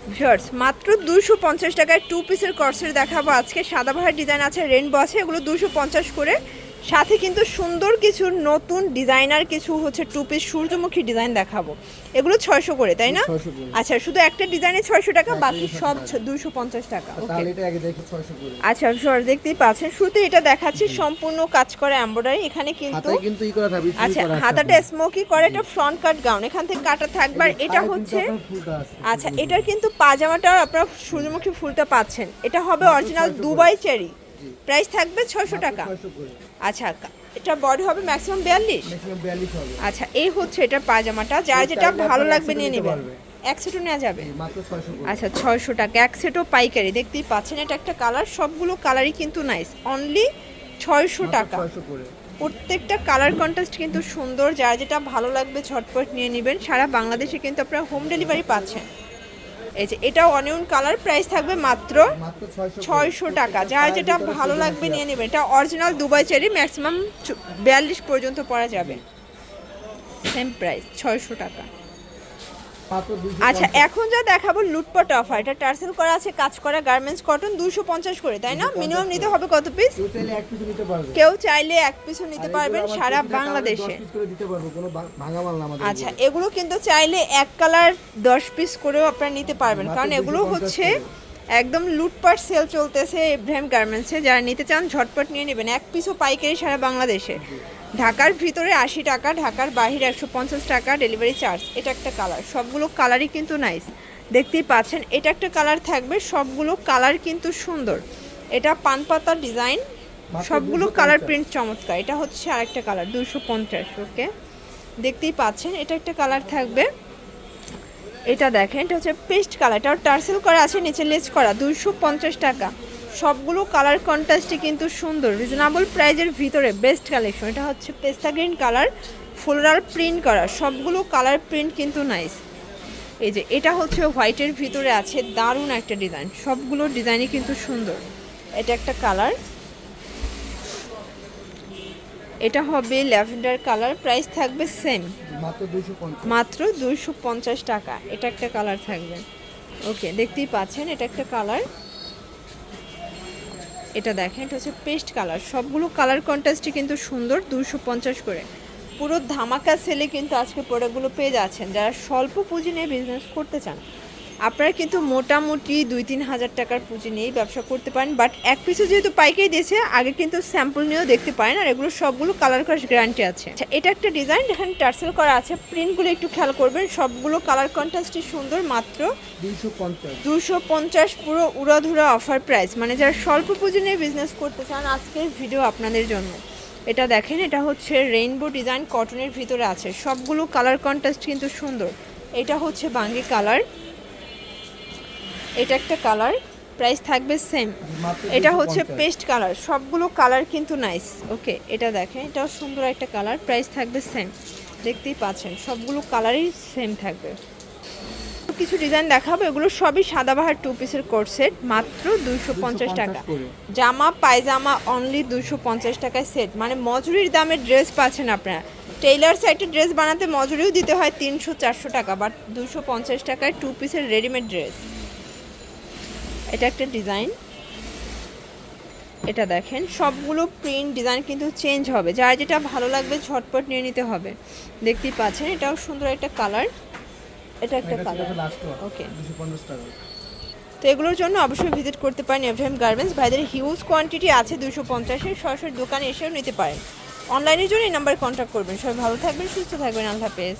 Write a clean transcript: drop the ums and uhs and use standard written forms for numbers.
Viewers মাত্র 250 টাকায় 2 পিসের কর্সেট দেখাবো আজকে। সাদাবাহার ডিজাইন আছে, রেইনবো আছে, এগুলো 250 করে। সাথে কিন্তু সুন্দর কিছু নতুন ডিজাইনার কিছু হচ্ছে 2 পিস সূর্যমুখী ডিজাইন দেখাবো। এগুলো 600 করে, তাই না? আচ্ছা, শুধু একটা ডিজাইনে 600 টাকা, বাকি সব 250 টাকা। ওকে, এটা আগে দেখি 600 করে। আচ্ছা ভিউয়ার্স দেখতেই পাচ্ছেন, শুরুতে এটা দেখাচ্ছি সম্পূর্ণ কাজ করা এমব্রয়ডারি। এখানে কিন্তু ই করা থাকবে, আচ্ছা হাতাটা স্মোকি করে, এটা ফ্রন্ট কাট গাউন, এখান থেকে কাটা থাকবে। আর এটা হচ্ছে আচ্ছা, এটার কিন্তু পাজামাটা আপনারা সূর্যমুখী ফুলটা পাচ্ছেন। এটা হবে অরিজিনাল দুবাই চেরি, প্রাইস থাকবে 600 টাকা। আচ্ছা, এটা বডি হবে ম্যাক্সিমাম 42। হবে। আচ্ছা, এই হচ্ছে এটা পাজামাটা, যার যেটা ভালো লাগবে নিয়ে নেবেন। এক সেটও নেওয়া যাবে মাত্র 600 করে। আচ্ছা 600 টাকা এক সেটও পাইকারি। দেখতেই পাচ্ছেন এটা একটা কালার, সবগুলো কালারই কিন্তু নাইস, অনলি 600 টাকা। 600 করে। প্রত্যেকটা কালার কন্ট্রাস্ট কিন্তু সুন্দর, যার যেটা ভালো লাগবে ঝটপট নিয়ে নেবেন। সারা বাংলাদেশে কিন্তু আপনারা হোম ডেলিভারি পাচ্ছেন। এই যে এটাও অনিয়ন কালার, প্রাইস থাকবে মাত্র 600 টাকা। যার যেটা ভালো লাগবে নিয়ে নেবেন। এটা অরিজিনাল দুবাই চেরি, ম্যাক্সিমাম 42 পর্যন্ত পরা যাবে। সেম প্রাইস 600 টাকা। আচ্ছা, এখন যা দেখাবো লুটপাট অফার, এটা টার্সেল করা আছে, কাজ করা গার্মেন্টস কটন, 250 করে, তাই না? মিনিমাম নিতে হবে কত পিস? কেউ চাইলে এক পিসও নিতে পারবেন সারা বাংলাদেশে। আচ্ছা, এগুলো কিন্তু চাইলে এক কালার 10 পিস করেও আপনারা নিতে পারবেন, কারণ এগুলো হচ্ছে একদম লুটপাট সেল চলতেছে ইব্রাহিম গার্মেন্টসে। যারা নিতে চান ঝটপট নিয়ে নেবেন, এক পিসও পাইকারি সারা বাংলাদেশে। ঢাকার ভিতরে 80 টাকা, ঢাকার বাহিরে 150 টাকা ডেলিভারি চার্জ। এটা একটা কালার, সবগুলো কালারই কিন্তু নাইস, দেখতেই পাচ্ছেন। এটা একটা কালার থাকবে, সবগুলো কালার কিন্তু সুন্দর। এটা পানপাতা ডিজাইন, সবগুলো কালার প্রিন্ট চমৎকার। এটা হচ্ছে আরেকটা কালার 250। ওকে, দেখতেই পাচ্ছেন এটা একটা কালার থাকবে। এটা দেখেন, এটা হচ্ছে পেস্ট কালার, এটাও টার্সেল করা আছে, নিচে লেজ করা, 250 টাকা। সবগুলো কালার কন্ট্রাস্টই কিন্তু সুন্দর, রিজনেবল প্রাইজের ভিতরে বেস্ট কালেকশন। এটা হচ্ছে পেস্তা গ্রিন কালার, ফ্লোরাল প্রিন্ট করা, সবগুলো কালার প্রিন্ট কিন্তু নাইস। এই যে এটা হচ্ছে হোয়াইটের ভিতরে আছে, দারুণ একটা ডিজাইন, সবগুলো ডিজাইনই কিন্তু সুন্দর। এটা একটা কালার, এটা হবে ল্যাভেন্ডার কালার, প্রাইস থাকবে সেম মাত্র 250 টাকা। এটা একটা কালার থাকবে। ওকে, দেখতেই পাচ্ছেন এটা একটা কালার। এটা দেখেন, এটা হচ্ছে পেস্ট কালার, সবগুলো কালার কন্ট্রাস্টই কিন্তু সুন্দর, 250 করে। পুরো ধামাকা সেলে কিন্তু আজকে প্রোডাক্টগুলো পেয়ে যাচ্ছেন। যারা স্বল্প পুঁজি নিয়ে বিজনেস করতে চান, আপনারা কিন্তু মোটামুটি 2-3 হাজার টাকার পুঁজি নিয়েই ব্যবসা করতে পারেন। বাট এক পিসে যেহেতু পাইকারি দিয়েছে, আগে কিন্তু স্যাম্পল নিয়েও দেখতে পারেন। আর এগুলো সবগুলো কালার করার গ্যারান্টি আছে। আচ্ছা, এটা একটা ডিজাইন, এখানে টার্সেল করা আছে, প্রিন্টগুলো একটু খেয়াল করবেন, সবগুলো কালার কন্ট্রাস্টই সুন্দর। মাত্র 250, পুরো উড়াধুরা অফার প্রাইস। মানে যারা স্বল্প পুঁজি নিয়ে বিজনেস করতে চান, আজকের ভিডিও আপনাদের জন্য। এটা দেখেন, এটা হচ্ছে রেইনবো ডিজাইন, কটনের ভিতরে আছে, সবগুলো কালার কন্ট্রাস্ট কিন্তু সুন্দর। এটা হচ্ছে বাঙ্গি কালার, এটা একটা কালার, প্রাইস থাকবে সেম। এটা হচ্ছে পেস্ট কালার, সবগুলো কালার কিন্তু নাইস। ওকে, এটা দেখেন, এটাও সুন্দর একটা কালার, প্রাইস থাকবে সেম। দেখতেই পাচ্ছেন সবগুলো কালারই সেম থাকবে। কিছু ডিজাইন দেখাবো, এগুলো সবই সাদাবাহার 2 পিসের কোট সেট, মাত্র 250 টাকা। জামা পায়জামা অনলি 250 টাকায় সেট, মানে মজুরির দামে ড্রেস পাচ্ছেন আপনারা। টেইলার সাইটে ড্রেস বানাতে মজুরিও দিতে হয় 300-400 টাকা, বাট 250 টাকায় 2 পিসের রেডিমেড ড্রেস। এটা একটা ডিজাইন, এটা দেখেন, সবগুলো প্রিন্ট ডিজাইন কিন্তু চেঞ্জ হবে, যার যেটা ভালো লাগবে ঝটপট নিয়ে নিতে হবে। দেখতেই পাচ্ছেন এটাও সুন্দর একটা কালার, এটা একটা কালার। ওকে, 250 টাকা। তো এগুলোর জন্য অবশ্যই ভিজিট করতে পারেন ইব্রাহিম গার্মেন্টস। ভাইদের হিউজ কোয়ান্টিটি আছে 250-এর, সরাসরি দোকানে এসেও নিতে পারেন। অনলাইনের জন্য এই নাম্বারে কন্ট্যাক্ট করবেন। সবাই ভালো থাকবেন, সুস্থ থাকবেন, আল্লাহ হাফেজ।